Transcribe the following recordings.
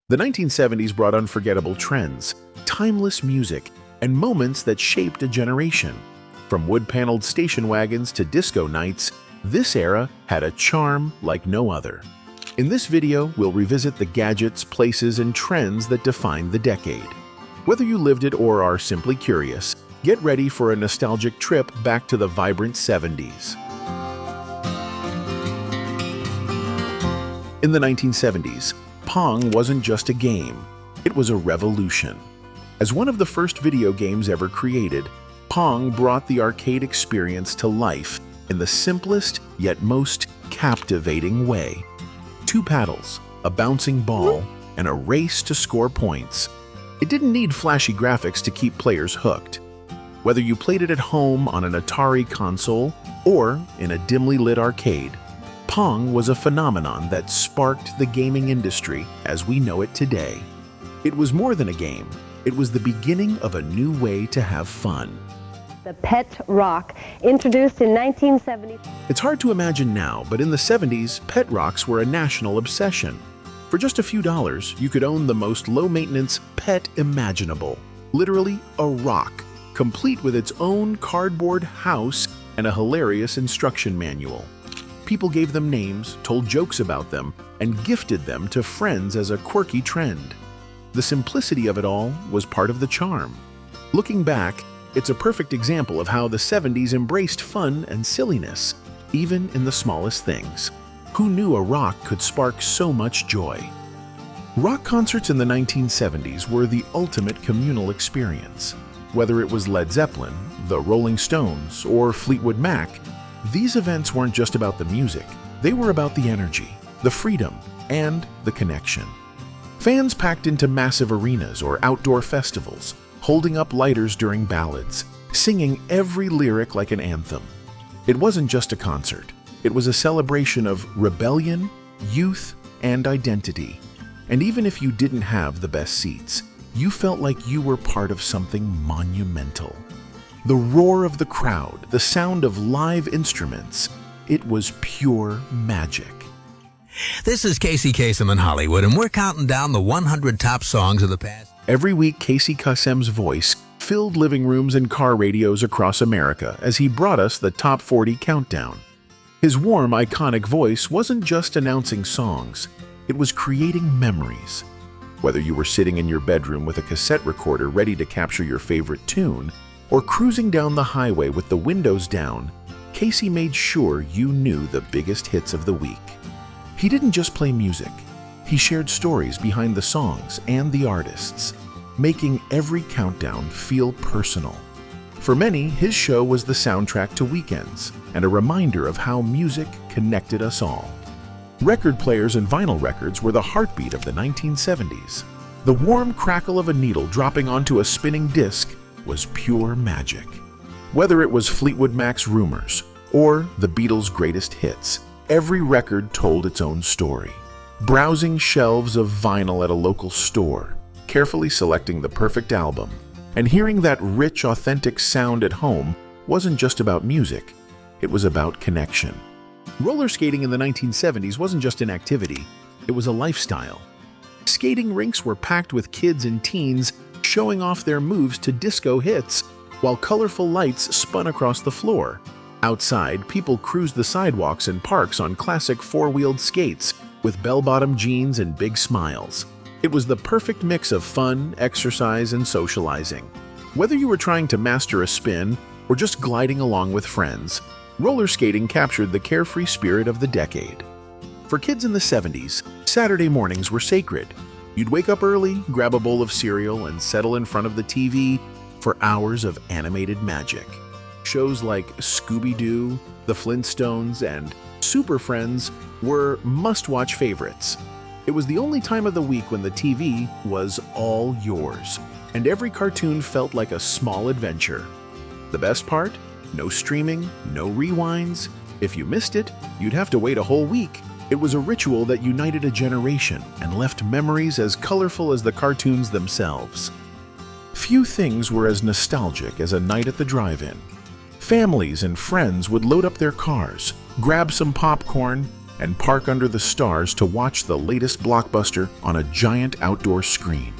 The 1970s brought unforgettable trends, timeless music, and moments that shaped a generation. From wood-paneled station wagons to disco nights, this era had a charm like no other. In this video, we'll revisit the gadgets, places, and trends that defined the decade. Whether you lived it or are simply curious, get ready for a nostalgic trip back to the vibrant 70s. In the 1970s, Pong wasn't just a game, it was a revolution. As one of the first video games ever created, Pong brought the arcade experience to life in the simplest yet most captivating way. 2 paddles, a bouncing ball, and a race to score points. It didn't need flashy graphics to keep players hooked. Whether you played it at home on an Atari console or in a dimly lit arcade, Pong was a phenomenon that sparked the gaming industry as we know it today. It was more than a game. It was the beginning of a new way to have fun. The pet rock, introduced in 1970. It's hard to imagine now, but in the 70s, pet rocks were a national obsession. For just a few dollars, you could own the most low-maintenance pet imaginable. Literally a rock, complete with its own cardboard house and a hilarious instruction manual. People gave them names, told jokes about them, and gifted them to friends as a quirky trend. The simplicity of it all was part of the charm. Looking back, it's a perfect example of how the 70s embraced fun and silliness, even in the smallest things. Who knew a rock could spark so much joy? Rock concerts in the 1970s were the ultimate communal experience. Whether it was Led Zeppelin, the Rolling Stones, or Fleetwood Mac, these events weren't just about the music. They were about the energy, the freedom, and the connection. Fans packed into massive arenas or outdoor festivals, holding up lighters during ballads, singing every lyric like an anthem. It wasn't just a concert. It was a celebration of rebellion, youth, and identity. And even if you didn't have the best seats, you felt like you were part of something monumental. The roar of the crowd, the sound of live instruments, it was pure magic. This is Casey Kasem in Hollywood, and we're counting down the 100 top songs of the past. Every week, Casey Kasem's voice filled living rooms and car radios across America as he brought us the Top 40 Countdown. His warm, iconic voice wasn't just announcing songs, it was creating memories. Whether you were sitting in your bedroom with a cassette recorder ready to capture your favorite tune, or cruising down the highway with the windows down, Casey made sure you knew the biggest hits of the week. He didn't just play music. He shared stories behind the songs and the artists, making every countdown feel personal. For many, his show was the soundtrack to weekends and a reminder of how music connected us all. Record players and vinyl records were the heartbeat of the 1970s. The warm crackle of a needle dropping onto a spinning disc was pure magic. Whether it was Fleetwood Mac's Rumors or the Beatles' greatest hits, every record told its own story. Browsing shelves of vinyl at a local store, carefully selecting the perfect album, and hearing that rich, authentic sound at home wasn't just about music, it was about connection. Roller skating in the 1970s wasn't just an activity, it was a lifestyle. Skating rinks were packed with kids and teens showing off their moves to disco hits, while colorful lights spun across the floor. Outside, people cruised the sidewalks and parks on classic 4-wheeled skates with bell-bottom jeans and big smiles. It was the perfect mix of fun, exercise, and socializing. Whether you were trying to master a spin or just gliding along with friends, roller skating captured the carefree spirit of the decade. For kids in the 70s, Saturday mornings were sacred. You'd wake up early, grab a bowl of cereal, and settle in front of the TV for hours of animated magic. Shows like Scooby-Doo, The Flintstones, and Super Friends were must-watch favorites. It was the only time of the week when the TV was all yours, and every cartoon felt like a small adventure. The best part? No streaming, no rewinds. If you missed it, you'd have to wait a whole week. It was a ritual that united a generation and left memories as colorful as the cartoons themselves. Few things were as nostalgic as a night at the drive-in. Families and friends would load up their cars, grab some popcorn, and park under the stars to watch the latest blockbuster on a giant outdoor screen.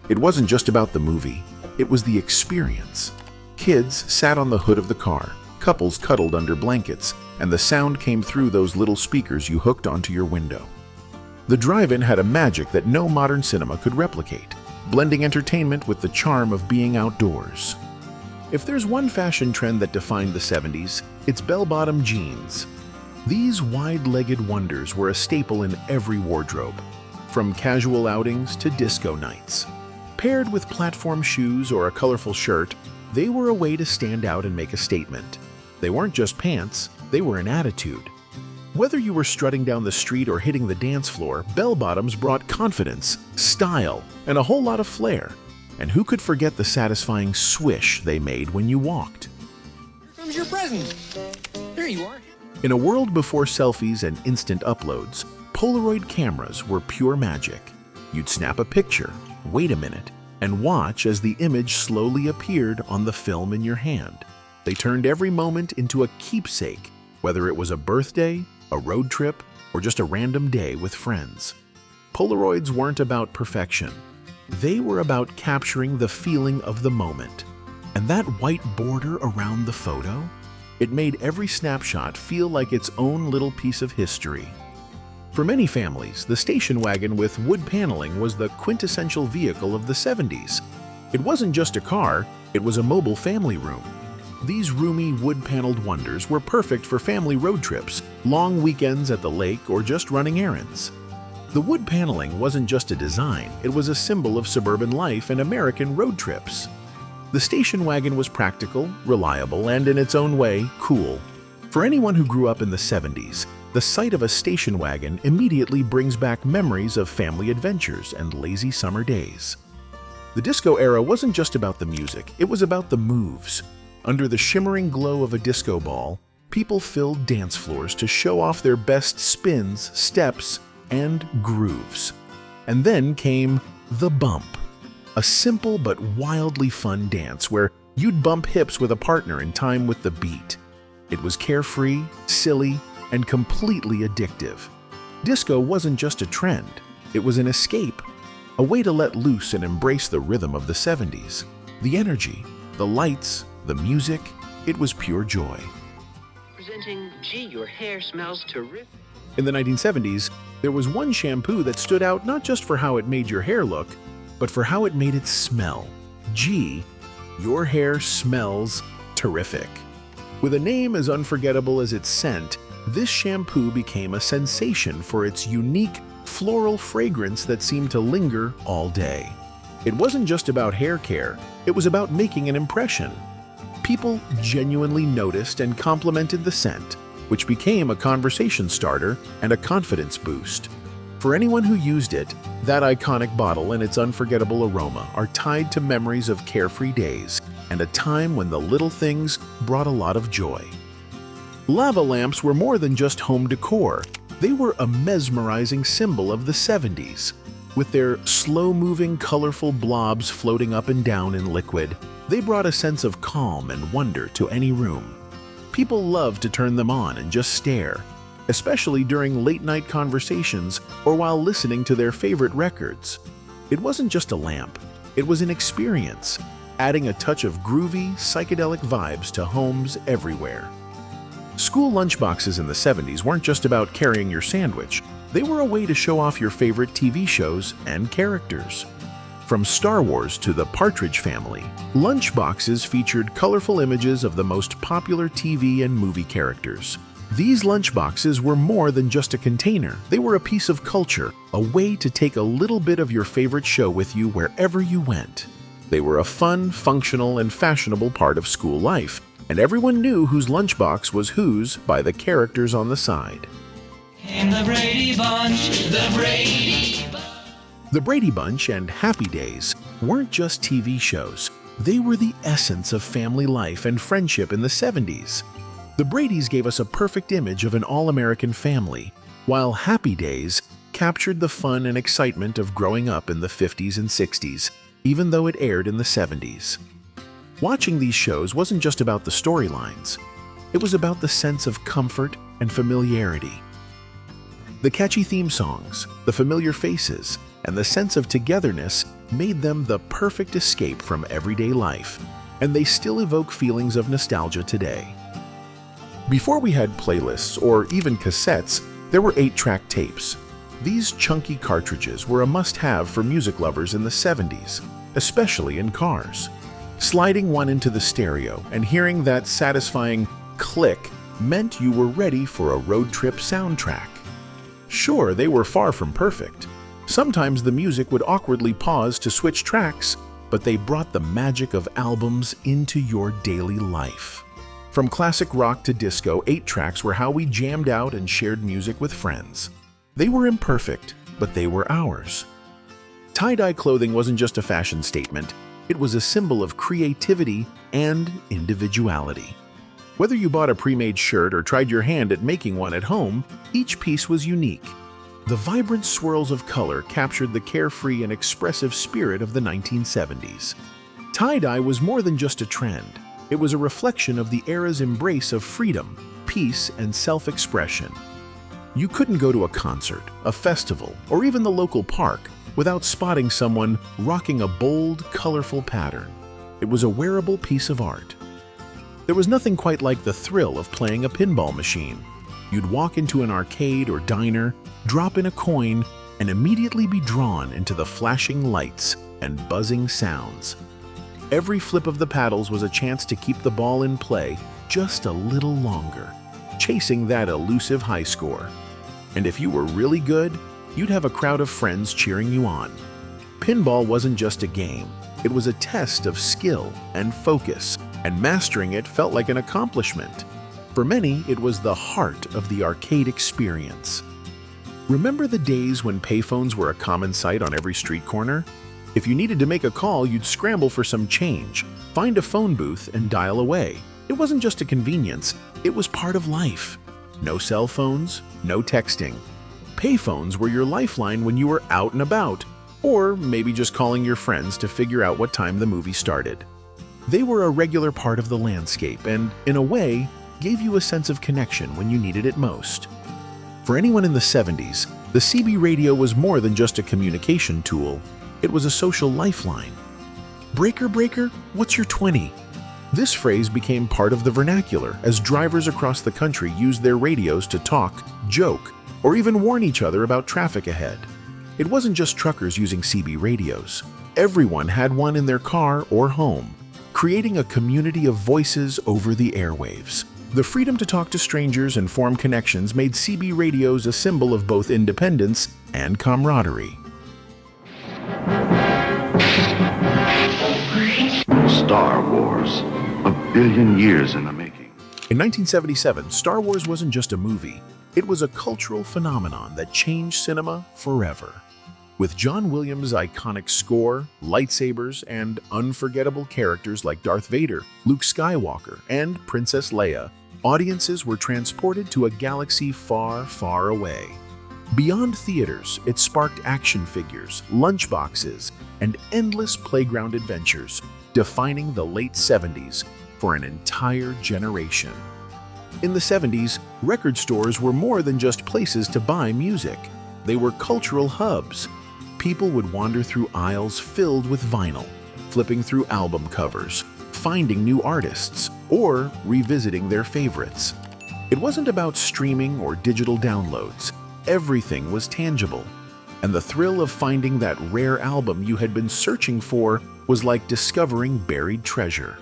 It wasn't just about the movie, it was the experience. Kids sat on the hood of the car, couples cuddled under blankets, and the sound came through those little speakers you hooked onto your window. The drive-in had a magic that no modern cinema could replicate, blending entertainment with the charm of being outdoors. If there's one fashion trend that defined the 70s, it's bell-bottom jeans. These wide-legged wonders were a staple in every wardrobe, from casual outings to disco nights. Paired with platform shoes or a colorful shirt, they were a way to stand out and make a statement. They weren't just pants, they were an attitude. Whether you were strutting down the street or hitting the dance floor, bell-bottoms brought confidence, style, and a whole lot of flair. And who could forget the satisfying swish they made when you walked? Here comes your present. There you are. In a world before selfies and instant uploads, Polaroid cameras were pure magic. You'd snap a picture, wait a minute, and watch as the image slowly appeared on the film in your hand. They turned every moment into a keepsake, whether it was a birthday, a road trip, or just a random day with friends. Polaroids weren't about perfection. They were about capturing the feeling of the moment. And that white border around the photo? It made every snapshot feel like its own little piece of history. For many families, the station wagon with wood paneling was the quintessential vehicle of the 70s. It wasn't just a car, it was a mobile family room. These roomy, wood-paneled wonders were perfect for family road trips, long weekends at the lake, or just running errands. The wood paneling wasn't just a design, it was a symbol of suburban life and American road trips. The station wagon was practical, reliable, and in its own way, cool. For anyone who grew up in the 70s, the sight of a station wagon immediately brings back memories of family adventures and lazy summer days. The disco era wasn't just about the music, it was about the moves. Under the shimmering glow of a disco ball, people filled dance floors to show off their best spins, steps, and grooves. And then came the bump, a simple but wildly fun dance where you'd bump hips with a partner in time with the beat. It was carefree, silly, and completely addictive. Disco wasn't just a trend, it was an escape, a way to let loose and embrace the rhythm of the 70s. The energy, the lights, the music, it was pure joy. Presenting, gee, your hair smells terrific. In the 1970s, there was one shampoo that stood out not just for how it made your hair look, but for how it made it smell. Gee, your hair smells terrific. With a name as unforgettable as its scent, this shampoo became a sensation for its unique, floral fragrance that seemed to linger all day. It wasn't just about hair care, it was about making an impression. People genuinely noticed and complimented the scent, which became a conversation starter and a confidence boost. For anyone who used it, that iconic bottle and its unforgettable aroma are tied to memories of carefree days and a time when the little things brought a lot of joy. Lava lamps were more than just home decor. They were a mesmerizing symbol of the 70s. With their slow-moving, colorful blobs floating up and down in liquid, they brought a sense of calm and wonder to any room. People loved to turn them on and just stare, especially during late-night conversations or while listening to their favorite records. It wasn't just a lamp, it was an experience, adding a touch of groovy, psychedelic vibes to homes everywhere. School lunchboxes in the 70s weren't just about carrying your sandwich, they were a way to show off your favorite TV shows and characters. From Star Wars to the Partridge Family, lunchboxes featured colorful images of the most popular TV and movie characters. These lunchboxes were more than just a container. They were a piece of culture, a way to take a little bit of your favorite show with you wherever you went. They were a fun, functional, and fashionable part of school life, and everyone knew whose lunchbox was whose by the characters on the side. And the Brady Bunch, the Brady Bunch. The Brady Bunch and Happy Days weren't just TV shows. They were the essence of family life and friendship in the 70s. The Bradys gave us a perfect image of an all-American family, while Happy Days captured the fun and excitement of growing up in the 50s and 60s, even though it aired in the 70s. Watching these shows wasn't just about the storylines. It was about the sense of comfort and familiarity. The catchy theme songs, the familiar faces, and the sense of togetherness made them the perfect escape from everyday life, and they still evoke feelings of nostalgia today. Before we had playlists or even cassettes, there were 8-track tapes. These chunky cartridges were a must-have for music lovers in the 70s, especially in cars. Sliding one into the stereo and hearing that satisfying click meant you were ready for a road trip soundtrack. Sure, they were far from perfect. Sometimes the music would awkwardly pause to switch tracks, but they brought the magic of albums into your daily life. From classic rock to disco, 8 tracks were how we jammed out and shared music with friends. They were imperfect, but they were ours. Tie-dye clothing wasn't just a fashion statement, it was a symbol of creativity and individuality. Whether you bought a pre-made shirt or tried your hand at making one at home, each piece was unique. The vibrant swirls of color captured the carefree and expressive spirit of the 1970s. Tie-dye was more than just a trend. It was a reflection of the era's embrace of freedom, peace, and self-expression. You couldn't go to a concert, a festival, or even the local park without spotting someone rocking a bold, colorful pattern. It was a wearable piece of art. There was nothing quite like the thrill of playing a pinball machine. You'd walk into an arcade or diner, drop in a coin, and immediately be drawn into the flashing lights and buzzing sounds. Every flip of the paddles was a chance to keep the ball in play just a little longer, chasing that elusive high score. And if you were really good, you'd have a crowd of friends cheering you on. Pinball wasn't just a game, it was a test of skill and focus, and mastering it felt like an accomplishment. For many, it was the heart of the arcade experience. Remember the days when payphones were a common sight on every street corner? If you needed to make a call, you'd scramble for some change, find a phone booth, and dial away. It wasn't just a convenience, it was part of life. No cell phones, no texting. Payphones were your lifeline when you were out and about, or maybe just calling your friends to figure out what time the movie started. They were a regular part of the landscape and, in a way, gave you a sense of connection when you needed it most. For anyone in the 70s, the CB radio was more than just a communication tool. It was a social lifeline. "Breaker, breaker, what's your 20?" This phrase became part of the vernacular as drivers across the country used their radios to talk, joke, or even warn each other about traffic ahead. It wasn't just truckers using CB radios. Everyone had one in their car or home, creating a community of voices over the airwaves. The freedom to talk to strangers and form connections made CB radios a symbol of both independence and camaraderie. Star Wars, a billion years in the making. In 1977, Star Wars wasn't just a movie, it was a cultural phenomenon that changed cinema forever. With John Williams' iconic score, lightsabers, and unforgettable characters like Darth Vader, Luke Skywalker, and Princess Leia, audiences were transported to a galaxy far, far away. Beyond theaters, it sparked action figures, lunchboxes, and endless playground adventures, defining the late 70s for an entire generation. In the 70s, record stores were more than just places to buy music. They were cultural hubs. People would wander through aisles filled with vinyl, flipping through album covers, finding new artists, or revisiting their favorites. It wasn't about streaming or digital downloads. Everything was tangible, and the thrill of finding that rare album you had been searching for was like discovering buried treasure.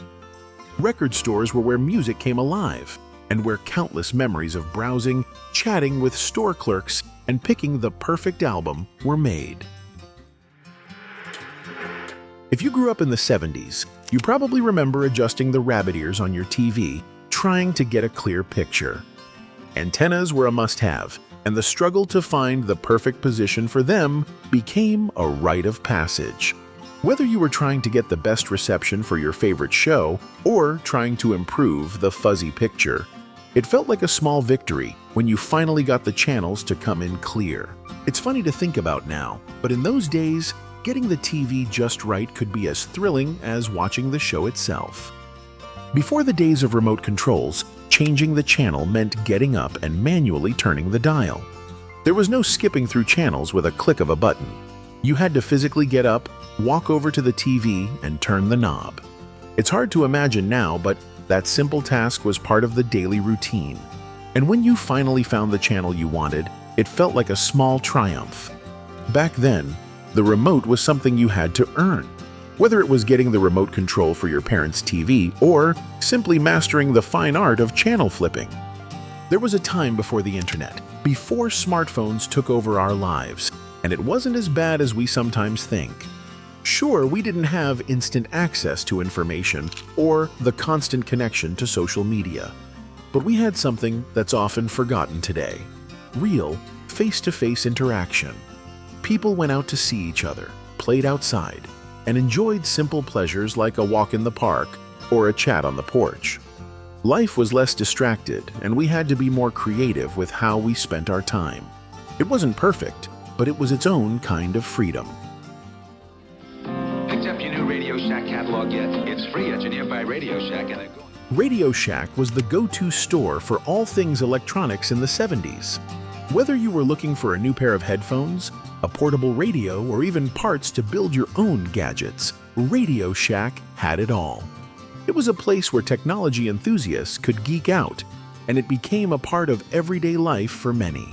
Record stores were where music came alive, and where countless memories of browsing, chatting with store clerks, and picking the perfect album were made. If you grew up in the 70s, you probably remember adjusting the rabbit ears on your TV, trying to get a clear picture. Antennas were a must-have, and the struggle to find the perfect position for them became a rite of passage. Whether you were trying to get the best reception for your favorite show or trying to improve the fuzzy picture, it felt like a small victory when you finally got the channels to come in clear. It's funny to think about now, but in those days, getting the TV just right could be as thrilling as watching the show itself. Before the days of remote controls, changing the channel meant getting up and manually turning the dial. There was no skipping through channels with a click of a button. You had to physically get up, walk over to the TV, and turn the knob. It's hard to imagine now, but that simple task was part of the daily routine. And when you finally found the channel you wanted, it felt like a small triumph. Back then, the remote was something you had to earn. Whether it was getting the remote control for your parents' TV or simply mastering the fine art of channel flipping. There was a time before the internet, before smartphones took over our lives, and it wasn't as bad as we sometimes think. Sure, we didn't have instant access to information or the constant connection to social media, but we had something that's often forgotten today: real, face-to-face interaction. People went out to see each other, played outside, and enjoyed simple pleasures like a walk in the park or a chat on the porch. Life was less distracted, and we had to be more creative with how we spent our time. It wasn't perfect, but it was its own kind of freedom. Picked up your new Radio Shack catalog yet? It's free at your nearby Radio Shack, and Radio Shack was the go-to store for all things electronics in the 70s. Whether you were looking for a new pair of headphones, a portable radio, or even parts to build your own gadgets, Radio Shack had it all. It was a place where technology enthusiasts could geek out, and it became a part of everyday life for many.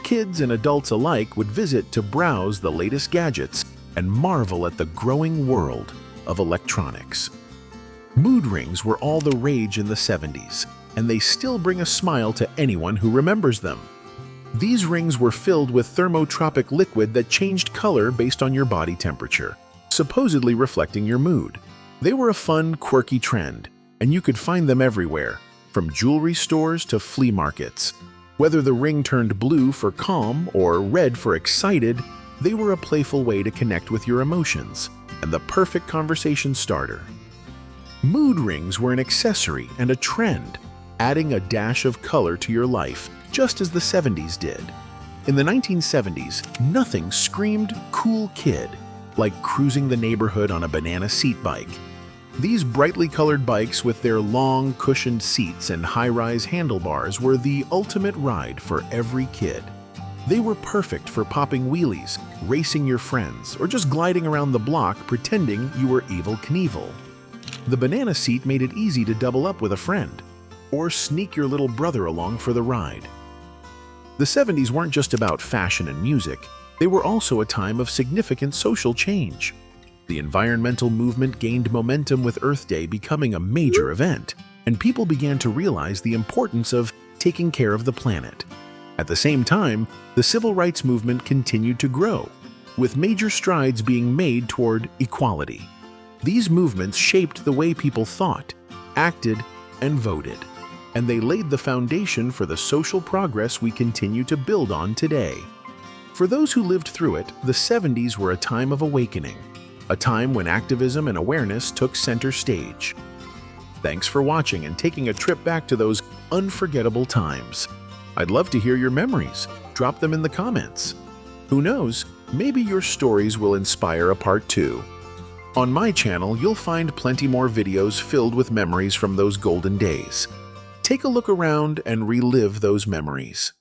Kids and adults alike would visit to browse the latest gadgets and marvel at the growing world of electronics. Mood rings were all the rage in the 70s, and they still bring a smile to anyone who remembers them. These rings were filled with thermotropic liquid that changed color based on your body temperature, supposedly reflecting your mood. They were a fun, quirky trend, and you could find them everywhere, from jewelry stores to flea markets. Whether the ring turned blue for calm or red for excited, they were a playful way to connect with your emotions and the perfect conversation starter. Mood rings were an accessory and a trend, adding a dash of color to your life, just as the 70s did. In the 1970s, nothing screamed cool kid like cruising the neighborhood on a banana seat bike. These brightly colored bikes with their long, cushioned seats and high-rise handlebars were the ultimate ride for every kid. They were perfect for popping wheelies, racing your friends, or just gliding around the block pretending you were Evel Knievel. The banana seat made it easy to double up with a friend, or sneak your little brother along for the ride. The 70s weren't just about fashion and music, they were also a time of significant social change. The environmental movement gained momentum with Earth Day becoming a major event, and people began to realize the importance of taking care of the planet. At the same time, the civil rights movement continued to grow, with major strides being made toward equality. These movements shaped the way people thought, acted, and voted, and they laid the foundation for the social progress we continue to build on today. For those who lived through it, the 70s were a time of awakening, a time when activism and awareness took center stage. Thanks for watching and taking a trip back to those unforgettable times. I'd love to hear your memories. Drop them in the comments. Who knows, maybe your stories will inspire a part 2. On my channel, you'll find plenty more videos filled with memories from those golden days. Take a look around and relive those memories.